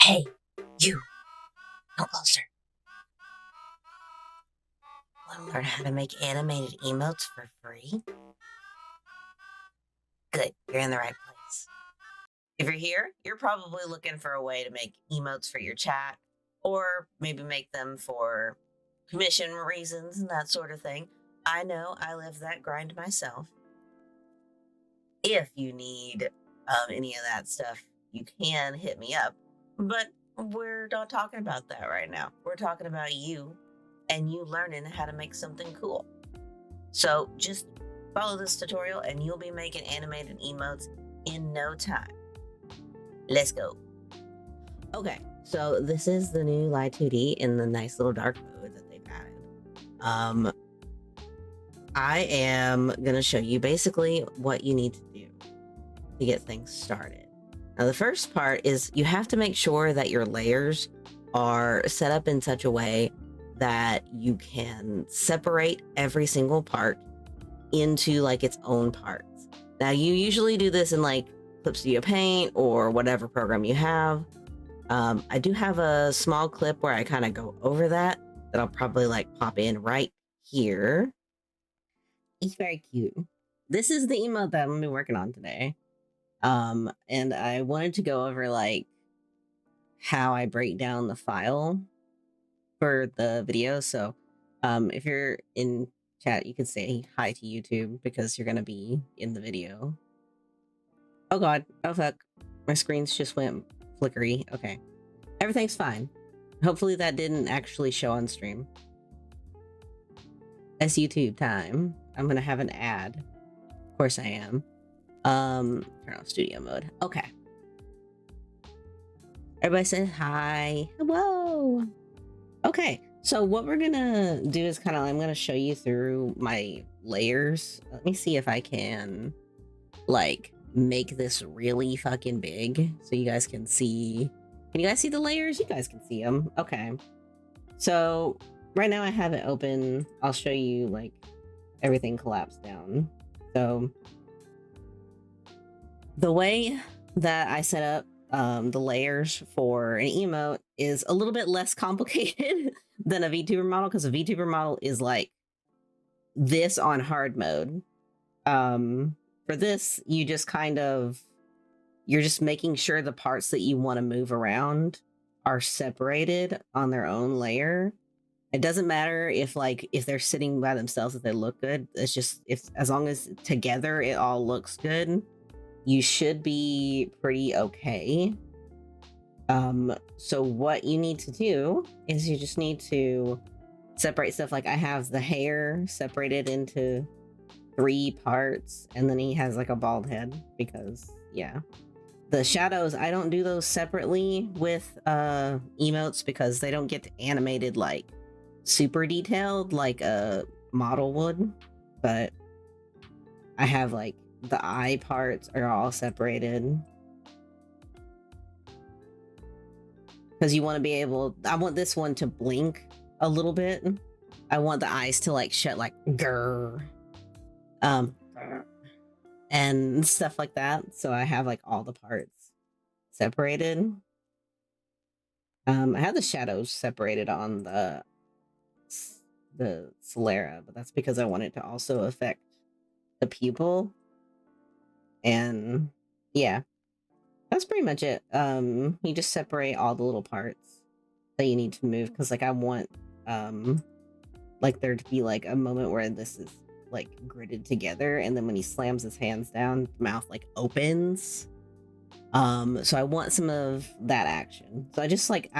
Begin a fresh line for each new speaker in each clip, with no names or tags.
Hey, you, come closer. Want to learn how to make animated emotes for free? Good, you're in the right place. If you're here, you're probably looking for a way to make emotes for your chat, or maybe make them for commission reasons and that sort of thing. I know I live that grind myself. If you need any of that stuff, you can hit me up. But we're not talking about that right now. We're talking about you and you learning how to make something cool. So just follow this tutorial and you'll be making animated emotes in no time. Let's go. Okay, so this is the new Live2D in the nice little dark mode that they've added. I am gonna show you basically what you need to do to get things started. Now, the first part is you have to make sure that your layers are set up in such a way that you can separate every single part into like its own parts. Now, you usually do this in like Clip Studio Paint or whatever program you have. I do have a small clip where I kind of go over that I'll probably like pop in right here. It's very cute. This is the emote that I'm gonna be working on today. And I wanted to go over like how I break down the file for the video. So if you're in chat, you can say hi to YouTube because you're gonna be in the video. Oh god, oh fuck, my screens just went flickery. Okay, everything's fine. Hopefully that didn't actually show on stream. It's YouTube time. I'm gonna have an ad. Of course I am. Turn off studio mode. Okay. Everybody say hi. Hello. Okay, so what we're gonna do is kind of, I'm gonna show you through my layers. Let me see if I can like make this really fucking big so you guys can see. Can you guys see the layers? You guys can see them. Okay. So right now I have it open. I'll show you like everything collapsed down. So the way that I set up the layers for an emote is a little bit less complicated than a VTuber model, because a VTuber model is like this on hard mode. For this, you just kind of, you're just making sure the parts that you want to move around are separated on their own layer. It doesn't matter if they're sitting by themselves, if they look good. It's just, as long as together it all looks good, you should be pretty okay. So what you need to do is you just need to separate stuff. Like I have the hair separated into 3 parts, and then he has like a bald head because yeah. The shadows, I don't do those separately with emotes because they don't get animated like super detailed like a model would, but I have like the eye parts are all separated because you want to be able, I want this one to blink a little bit. I want the eyes to like shut like grr, and stuff like that. So I have like all the parts separated. I have the shadows separated on the sclera, but that's because I wanted to also affect the pupil. And yeah, that's pretty much it. You just separate all the little parts that you need to move, because like I want like there to be like a moment where this is like gridded together, and then when he slams his hands down, mouth like opens. So I want some of that action. So I just like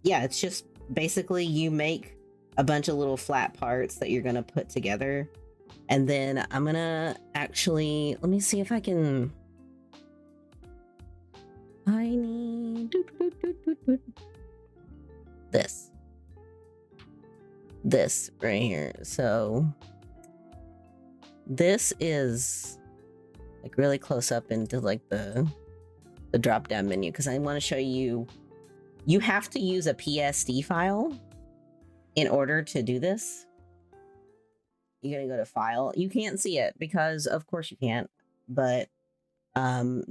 it's just basically you make a bunch of little flat parts that you're gonna put together. And then I'm gonna actually, let me see if I can, I need this right here. So this is like really close up into like the drop down menu, because I want to show you, you have to use a PSD file in order to do this. You're gonna go to file. You can't see it because of course you can't, but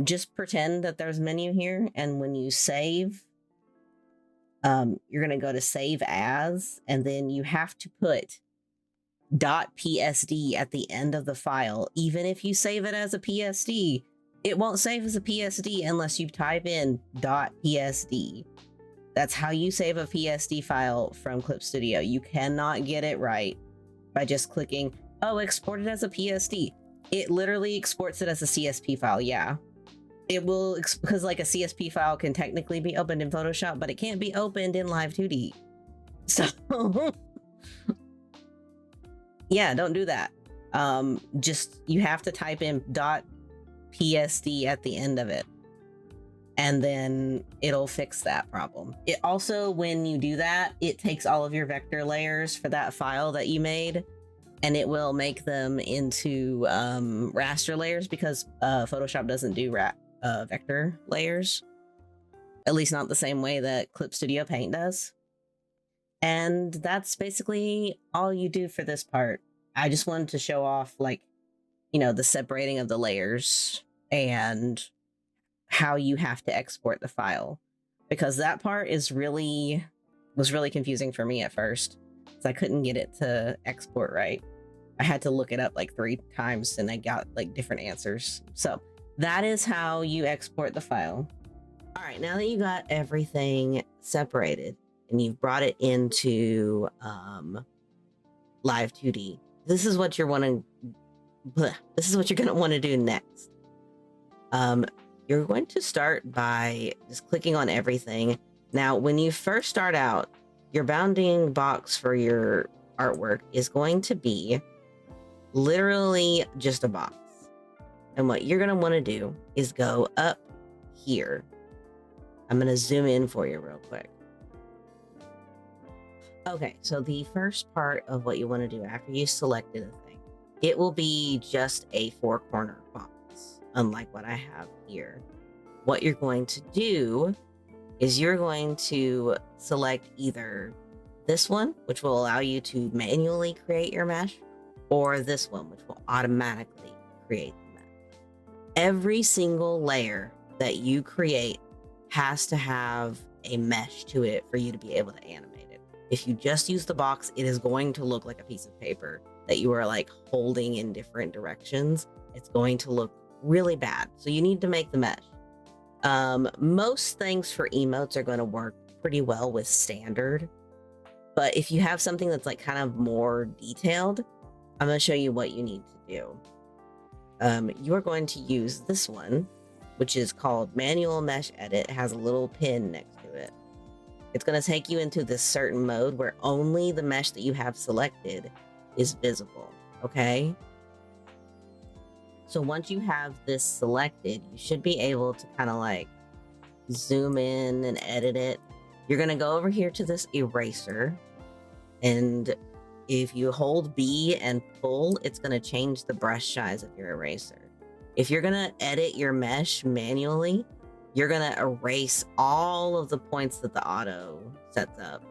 just pretend that there's a menu here, and when you save, you're going to go to save as, and then you have to put .psd at the end of the file. Even if you save it as a PSD, it won't save as a PSD unless you type in .psd. That's how you save a PSD file from Clip Studio. You cannot get it right by just clicking, oh, export it as a PSD. It literally exports it as a CSP file, yeah. It will, because like a CSP file can technically be opened in Photoshop, but it can't be opened in Live2D. So, yeah, don't do that. Just, you have to type in .psd at the end of it, and then it'll fix that problem. It also, when you do that, it takes all of your vector layers for that file that you made, and it will make them into raster layers, because Photoshop doesn't do vector layers, at least not the same way that Clip Studio Paint does. And that's basically all you do for this part. I just wanted to show off, like, you know, the separating of the layers and how you have to export the file, because that part was really confusing for me at first, because I couldn't get it to export right. I had to look it up like 3 times and I got like different answers. So that is how you export the file. All right, now that you got everything separated and you've brought it into Live2D, this is what you're going to want to do next. You're going to start by just clicking on everything. Now, when you first start out, your bounding box for your artwork is going to be literally just a box. And what you're going to want to do is go up here. I'm going to zoom in for you real quick. Okay, so the first part of what you want to do after you selected a thing, it will be just a 4-corner box, unlike what I have here. What you're going to do is you're going to select either this one, which will allow you to manually create your mesh, or this one, which will automatically create the mesh. Every single layer that you create has to have a mesh to it for you to be able to animate it. If you just use the box, it is going to look like a piece of paper that you are like holding in different directions. It's going to look really bad. So you need to make the mesh. Most things for emotes are going to work pretty well with standard, but if you have something that's like kind of more detailed, I'm going to show you what you need to do. You are going to use this one, which is called Manual Mesh Edit. It has a little pin next to it. It's going to take you into this certain mode where only the mesh that you have selected is visible, okay? So once you have this selected, you should be able to kind of like zoom in and edit it. You're going to go over here to this eraser, and if you hold B and pull, it's going to change the brush size of your eraser. If you're going to edit your mesh manually, you're going to erase all of the points that the auto sets up.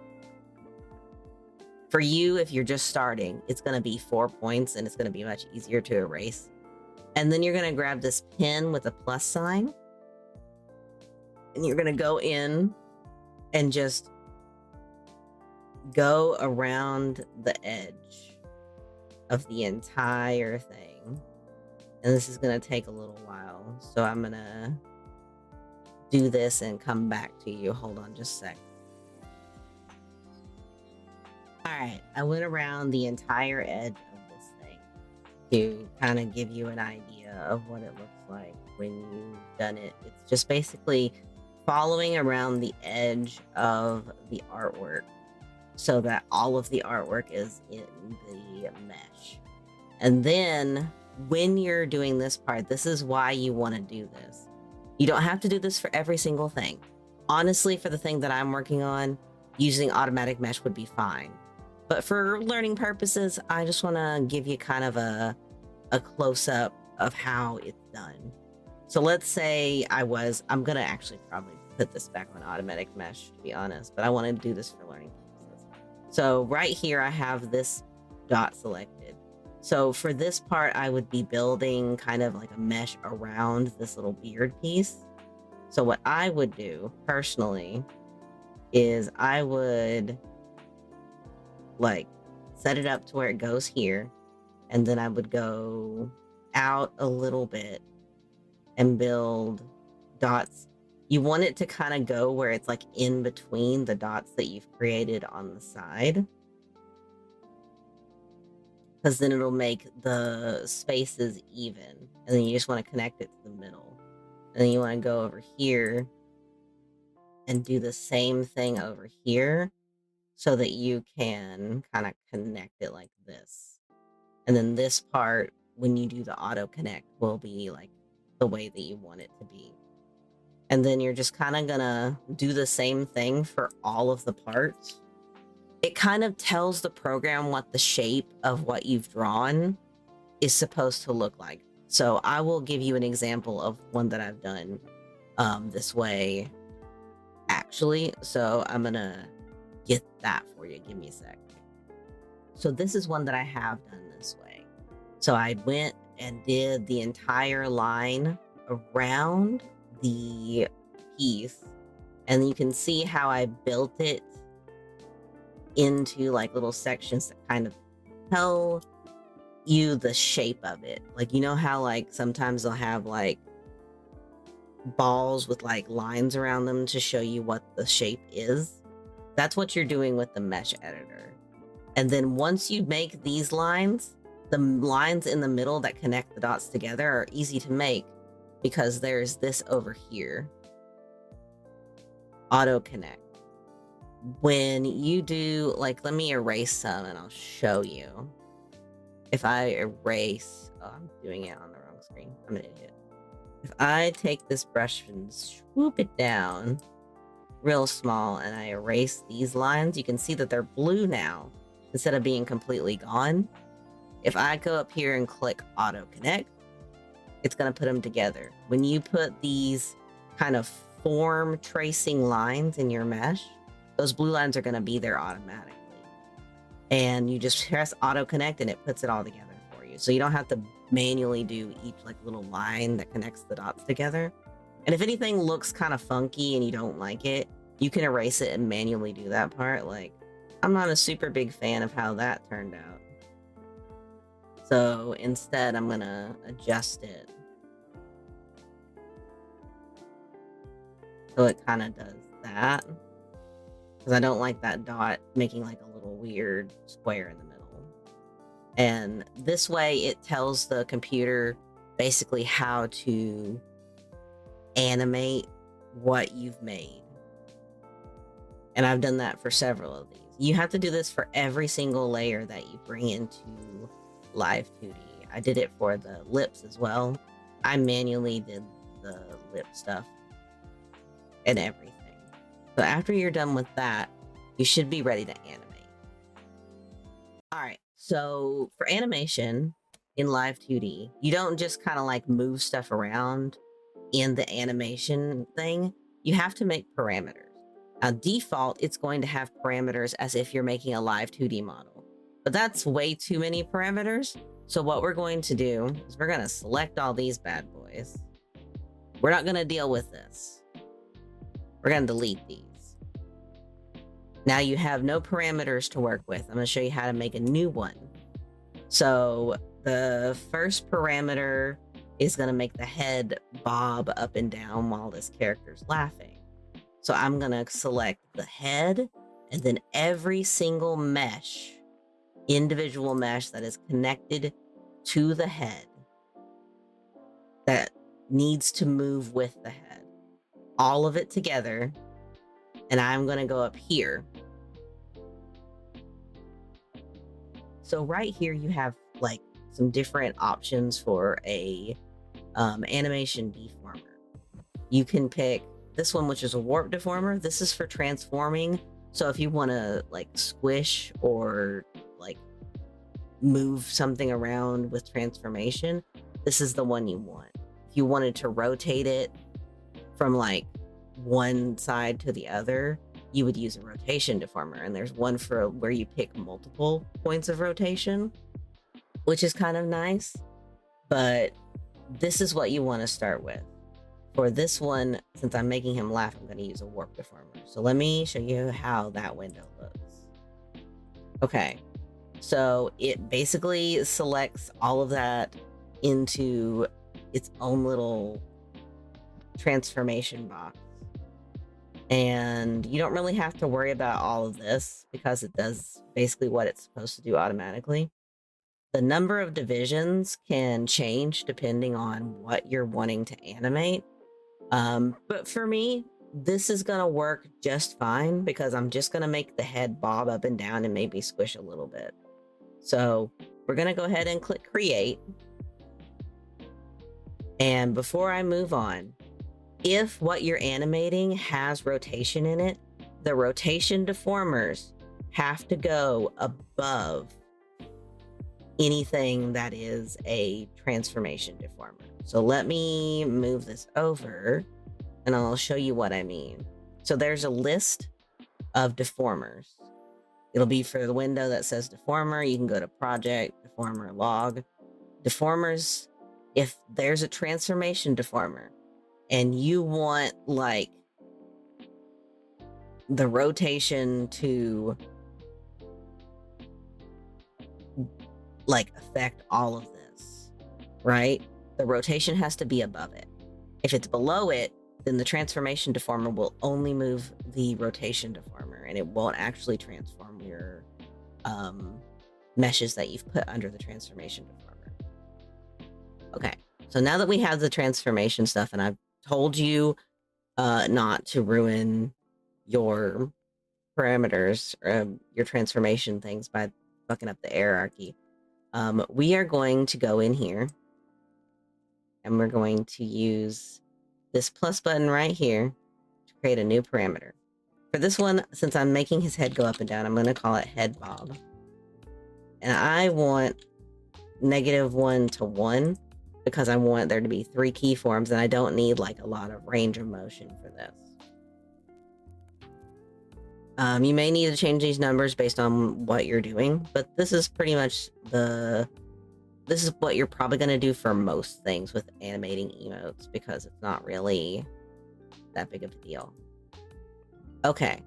For you, if you're just starting, it's going to be 4 points and it's going to be much easier to erase. And then you're going to grab this pin with a plus sign, and you're going to go in and just go around the edge of the entire thing. And this is going to take a little while, so I'm going to do this and come back to you. Hold on just a sec. All right, I went around the entire edge of this thing to kind of give you an idea of what it looks like when you've done it. It's just basically following around the edge of the artwork so that all of the artwork is in the mesh. And then when you're doing this part, this is why you want to do this. You don't have to do this for every single thing. Honestly, for the thing that I'm working on, using automatic mesh would be fine. But for learning purposes, I just want to give you kind of a close-up of how it's done. So let's say I'm going to actually probably put this back on automatic mesh, to be honest, but I want to do this for learning purposes. So right here, I have this dot selected. So for this part, I would be building kind of like a mesh around this little beard piece. So what I would do personally is I would like set it up to where it goes here, and then I would go out a little bit and build dots. You want it to kind of go where it's like in between the dots that you've created on the side, because then it'll make the spaces even. And then you just want to connect it to the middle. And then you want to go over here and do the same thing over here so that you can kind of connect it like this. And then this part, when you do the auto connect, will be like the way that you want it to be. And then you're just kind of gonna do the same thing for all of the parts. It kind of tells the program what the shape of what you've drawn is supposed to look like. So I will give you an example of one that I've done this way, actually. So I'm gonna get that for you. Give me a sec. So this is one that I have done this way. So I went and did the entire line around the piece, and you can see how I built it into like little sections that kind of tell you the shape of it. Like, you know how like sometimes they'll have like balls with like lines around them to show you what the shape is? That's what you're doing with the mesh editor. And then once you make these lines, the lines in the middle that connect the dots together are easy to make because there's this over here. Auto connect. When you do, like, let me erase some and I'll show you. If I erase, oh, I'm doing it on the wrong screen. I'm an idiot. If I take this brush and swoop it down real small and I erase these lines, you can see that they're blue now instead of being completely gone. If I go up here and click auto connect, it's going to put them together. When you put these kind of form tracing lines in your mesh, those blue lines are going to be there automatically. And you just press auto connect and it puts it all together for you. So you don't have to manually do each like little line that connects the dots together. And if anything looks kind of funky and you don't like it, you can erase it and manually do that part. Like, I'm not a super big fan of how that turned out. So instead, I'm gonna adjust it so it kind of does that. Because I don't like that dot making like a little weird square in the middle. And this way it tells the computer basically how to animate what you've made. And I've done that for several of these. You have to do this for every single layer that you bring into Live2D. I did it for the lips as well. I manually did the lip stuff and everything. So after you're done with that, you should be ready to animate. All right, so for animation in Live2D, you don't just kind of like move stuff around in the animation thing. You have to make parameters. Now, default, it's going to have parameters as if you're making a Live2D model, but that's way too many parameters. So what we're going to do is we're going to select all these bad boys. We're not going to deal with this. We're going to delete these. Now you have no parameters to work with. I'm going to show you how to make a new one. So the first parameter is going to make the head bob up and down while this character's laughing. So I'm going to select the head and then every single mesh, individual mesh that is connected to the head that needs to move with the head. All of it together. And I'm going to go up here. So right here, you have like some different options for a animation deformer. You can pick this one, which is a warp deformer. This is for transforming. So if you want to like squish or like move something around with transformation, this is the one you want. If you wanted to rotate it from like one side to the other, you would use a rotation deformer. And there's one for where you pick multiple points of rotation, which is kind of nice. But this is what you want to start with. for this one, since I'm making him laugh, I'm going to use a warp deformer. So let me show you how that window looks. Okay, so it basically selects all of that into its own little transformation box. And you don't really have to worry about all of this because it does basically what it's supposed to do automatically. The number of divisions can change depending on what you're wanting to animate. But for me, this is going to work just fine because I'm just going to make the head bob up and down and maybe squish a little bit. So we're going to go ahead and click create. And before I move on, if what you're animating has rotation in it, the rotation deformers have to go above anything that is a transformation deformer. So let me move this over and I'll show you what I mean. So there's a list of deformers. It'll be for the window that says deformer. You can go to project, deformer, log. Deformers, if there's a transformation deformer and you want like the rotation to like affect all of this, right? The rotation has to be above it. If it's below it, then the transformation deformer will only move the rotation deformer and it won't actually transform your meshes that you've put under the transformation deformer. Okay, so now that we have the transformation stuff and I've told you not to ruin your parameters or your transformation things by fucking up the hierarchy, we are going to go in here and we're going to use this plus button right here to create a new parameter. For this one, since I'm making his head go up and down, I'm going to call it head bob. And I want -1 to 1 because I want there to be 3 keyforms and I don't need like a lot of range of motion for this. You may need to change these numbers based on what you're doing, but this is pretty much this is what you're probably going to do for most things with animating emotes because it's not really that big of a deal. Okay,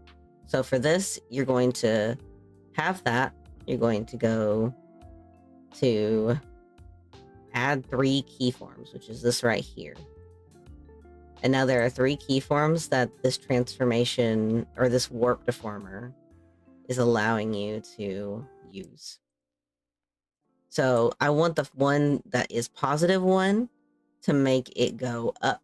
so for this, you're going to have that. You're going to go to add 3 keyforms, which is this right here. And now there are 3 keyforms that this transformation or this warp deformer is allowing you to use. So I want the one that is +1 to make it go up.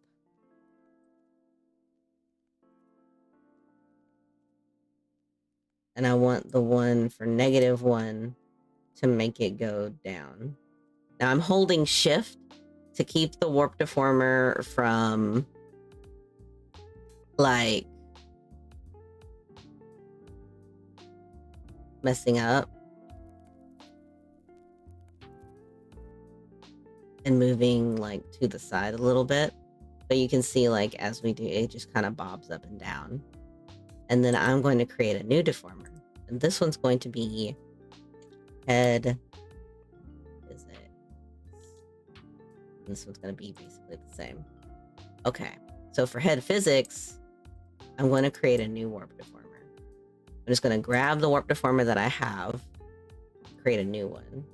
And I want the one for -1 to make it go down. Now I'm holding shift to keep the warp deformer from like messing up and moving like to the side a little bit. But you can see like as we do, it just kind of bobs up and down. And then I'm going to create a new deformer. And this one's going to be head physics. And this one's going to be basically the same. Okay, so for head physics, I'm going to create a new warp deformer. I'm just going to grab the warp deformer that I have, create a new one.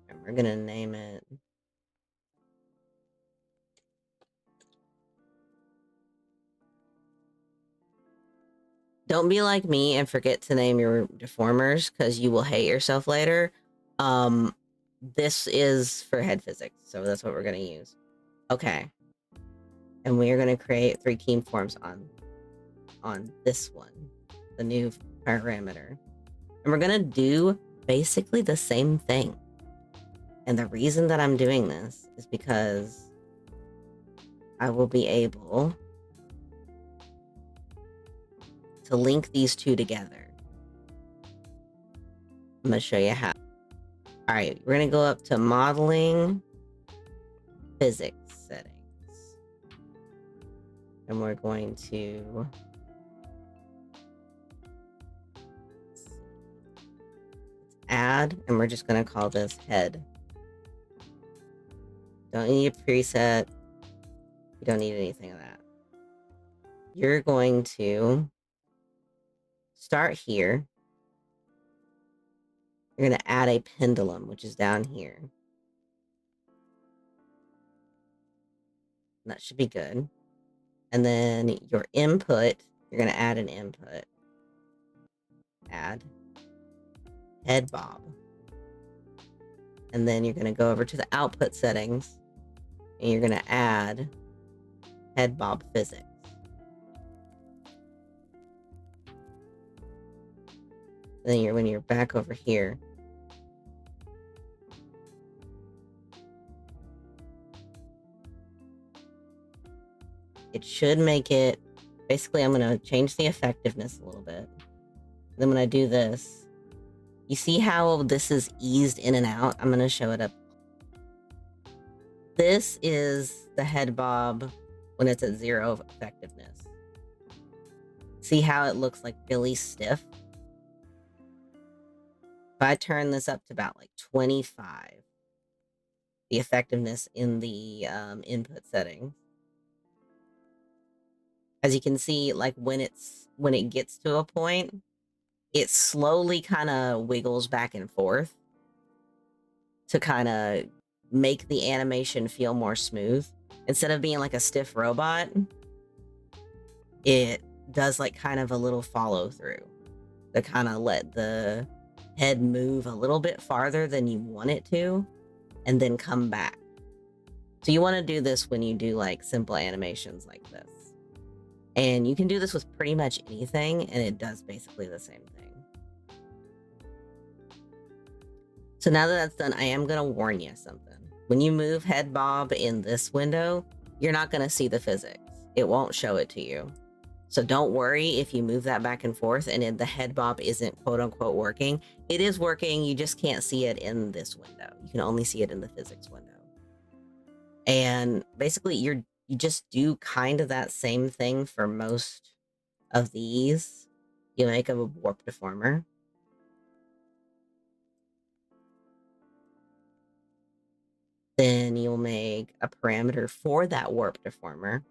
And we're going to name it don't be like me and forget to name your deformers because you will hate yourself later. This is for head physics, so that's what we're going to use. Okay. And we are going to create 3 keyforms on this one, the new parameter. And we're going to do basically the same thing. And the reason that I'm doing this is because I will be able to link these 2 together. I'm going to show you how. All right, we're going to go up to modeling, physics settings. And we're going to add, and we're just going to call this head. Don't need a preset. You don't need anything of that. You're going to start here. You're going to add a pendulum, which is down here. That should be good. And then your input, you're going to add an input. Add head bob. And then you're going to go over to the output settings and you're going to add head bob physics. And then when you're back over here, it should make it, basically I'm going to change the effectiveness a little bit. Then when I do this, you see how this is eased in and out? I'm going to show it up. This is the head bob when it's at 0 effectiveness. See how it looks like really stiff? If I turn this up to about like 25, the effectiveness in the input settings, as you can see, like when it gets to a point, it slowly kind of wiggles back and forth to kind of make the animation feel more smooth. Instead of being like a stiff robot, it does like kind of a little follow through to kind of let the head move a little bit farther than you want it to and then come back. So you want to do this when you do like simple animations like this. And you can do this with pretty much anything and it does basically the same thing. So now that that's done, I am going to warn you something. When you move head bob in this window, you're not going to see the physics. It won't show it to you. So don't worry if you move that back and forth and the head bob isn't quote unquote working. It is working. You just can't see it in this window. You can only see it in the physics window. And basically you just do kind of that same thing for most of these. You make a warp deformer. Then you'll make a parameter for that warp deformer.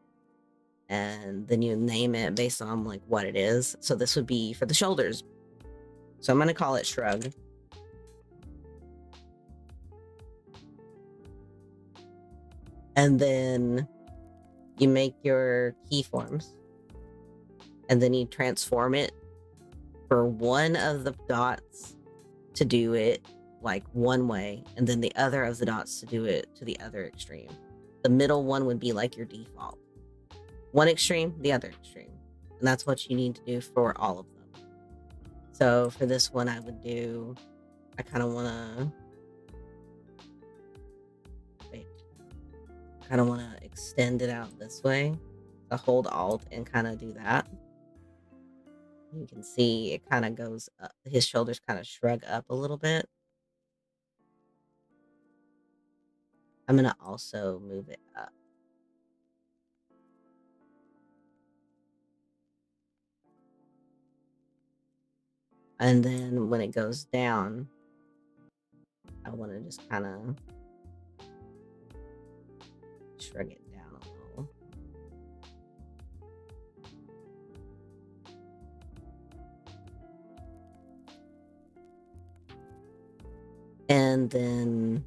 And then you name it based on like what it is. So this would be for the shoulders. So I'm going to call it shrug. And then you make your keyforms. And then you transform it for one of the dots to do it like one way. And then the other of the dots to do it to the other extreme. The middle one would be like your default. One extreme, the other extreme. And that's what you need to do for all of them. So for this one, I would do, I kind of want to extend it out this way. So hold Alt and kind of do that. You can see it kind of goes up. His shoulders kind of shrug up a little bit. I'm going to also move it up. And then when it goes down, I want to just kind of shrug it down a little. And then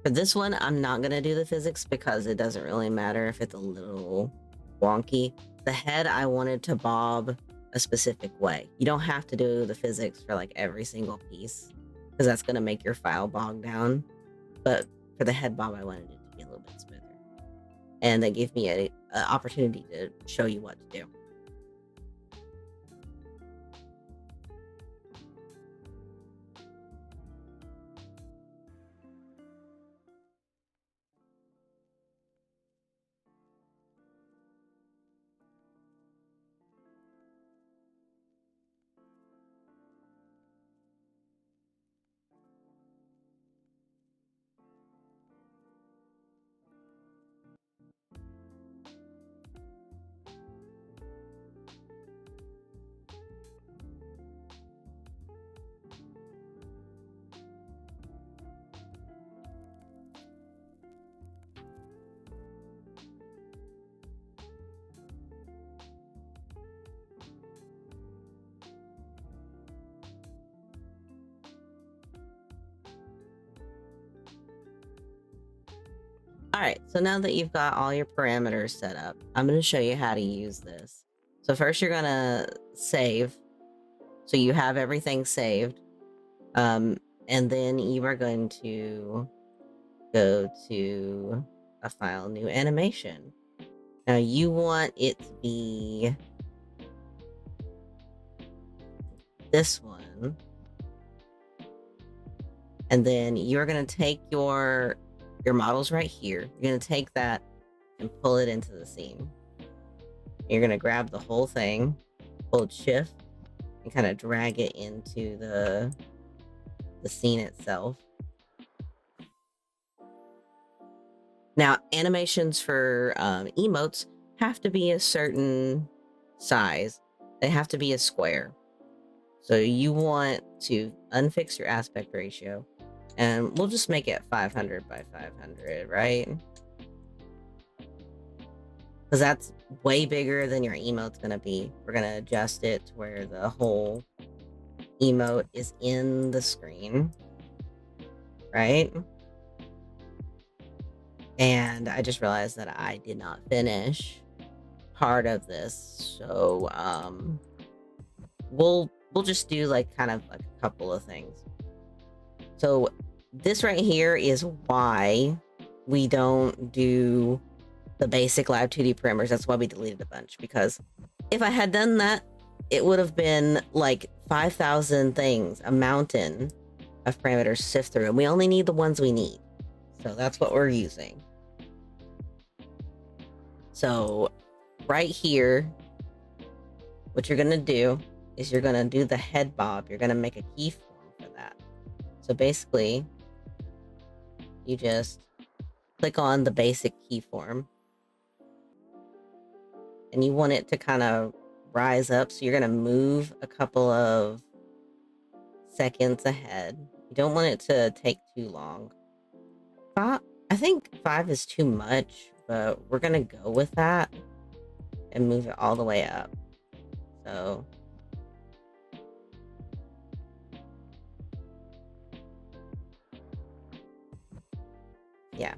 for this one, I'm not going to do the physics because it doesn't really matter if it's a little wonky. The head, I wanted to bob a specific way. You don't have to do the physics for like every single piece because that's going to make your file bog down. But for the head bob, I wanted it to be a little bit smoother. And that gave me an opportunity to show you what to do. All right, so now that you've got all your parameters set up, I'm going to show you how to use this. So first you're going to save. So you have everything saved. And then you are going to go to a file, new animation. Now you want it to be this one. And then you're going to take your models right here. You're going to take that and pull it into the scene. You're going to grab the whole thing, hold shift, and kind of drag it into the scene itself. Now, animations for emotes have to be a certain size. They have to be a square. So you want to unfix your aspect ratio, and we'll just make it 500 by 500, right? Because that's way bigger than your emote's going to be. We're going to adjust it to where the whole emote is in the screen, right? And I just realized that I did not finish part of this, so we'll just do like kind of like a couple of things. So this right here is why we don't do the basic Live2D parameters. That's why we deleted a bunch, because if I had done that, it would have been like 5,000 things, a mountain of parameters to sift through, and we only need the ones we need. So that's what we're using. So right here, what you're gonna do is you're gonna do the head bob. You're gonna make a keyform for that. So basically, you just click on the basic keyform, and you want it to kind of rise up. So you're gonna move a couple of seconds ahead. You don't want it to take too long. I think 5 is too much, but we're gonna go with that and move it all the way up. So yeah,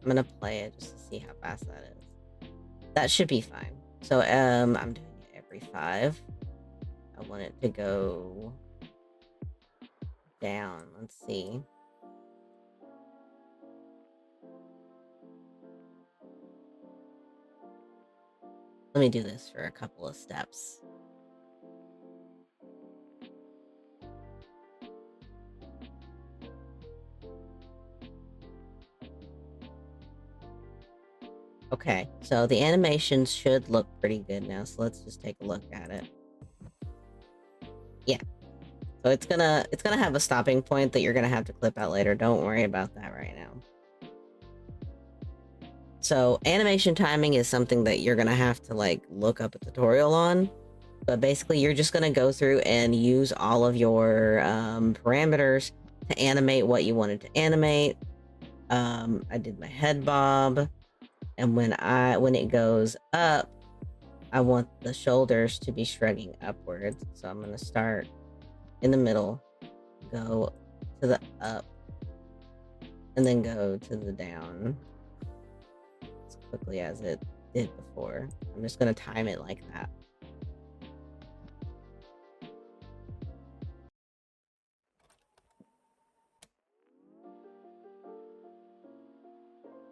I'm gonna play it just to see how fast that is. That should be fine. So I'm doing it every 5. I want it to go down. Let's see. Let me do this for a couple of steps. Okay, so the animations should look pretty good now. So let's just take a look at it. Yeah. So it's gonna have a stopping point that you're gonna have to clip out later. Don't worry about that right now. So animation timing is something that you're gonna have to like look up a tutorial on. But basically, you're just gonna go through and use all of your parameters to animate what you wanted to animate. I did my head bob, and when it goes up, I want the shoulders to be shrugging upwards. So I'm gonna start in the middle, go to the up, and then go to the down as quickly as it did before. I'm just gonna time it like that.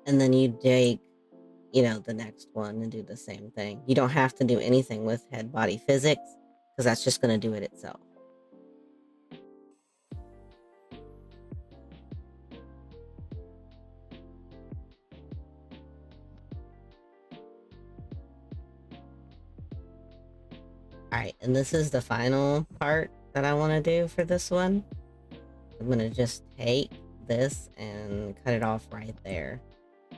And then you take, you know, the next one and do the same thing. You don't have to do anything with head body physics, because that's just going to do it itself. All right, and this is the final part that I want to do for this one. I'm going to just take this and cut it off right there.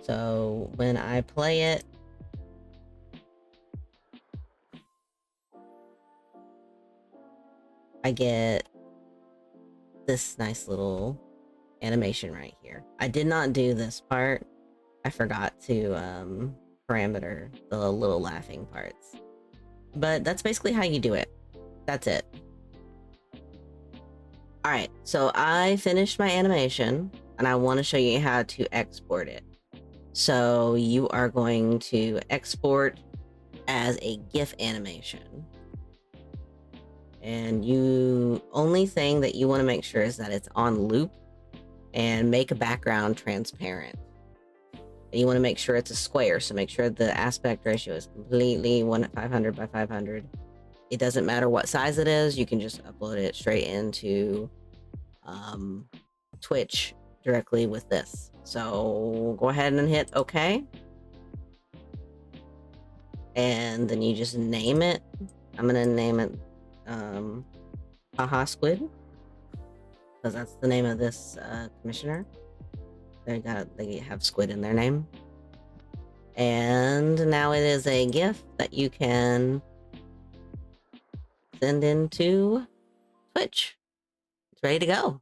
So when I play it, I get this nice little animation right here. I did not do this part. I forgot to parameter the little laughing parts. But that's basically how you do it. That's it. All right, so I finished my animation and I want to show you how to export it. So you are going to export as a GIF animation. And only thing that you want to make sure is that it's on loop, and make a background transparent. And you want to make sure it's a square. So make sure the aspect ratio is completely 500 by 500. It doesn't matter what size it is. You can just upload it straight into Twitch directly with this. So go ahead and hit OK. And then you just name it. I'm going to name it Haha Squid, because that's the name of this commissioner. They have squid in their name. And now it is a GIF that you can send into Twitch. It's ready to go.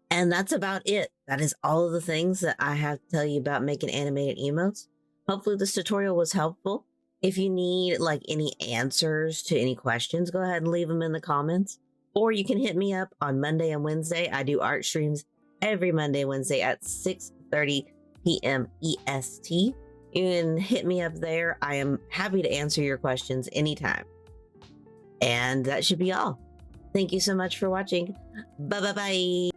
And that's about it. That is all of the things that I have to tell you about making animated emotes. Hopefully this tutorial was helpful. If you need like any answers to any questions, go ahead and leave them in the comments. Or you can hit me up on Monday and Wednesday. I do art streams every Monday and Wednesday at 6:30 p.m. EST. You can hit me up there. I am happy to answer your questions anytime. And that should be all. Thank you so much for watching. Bye-bye-bye.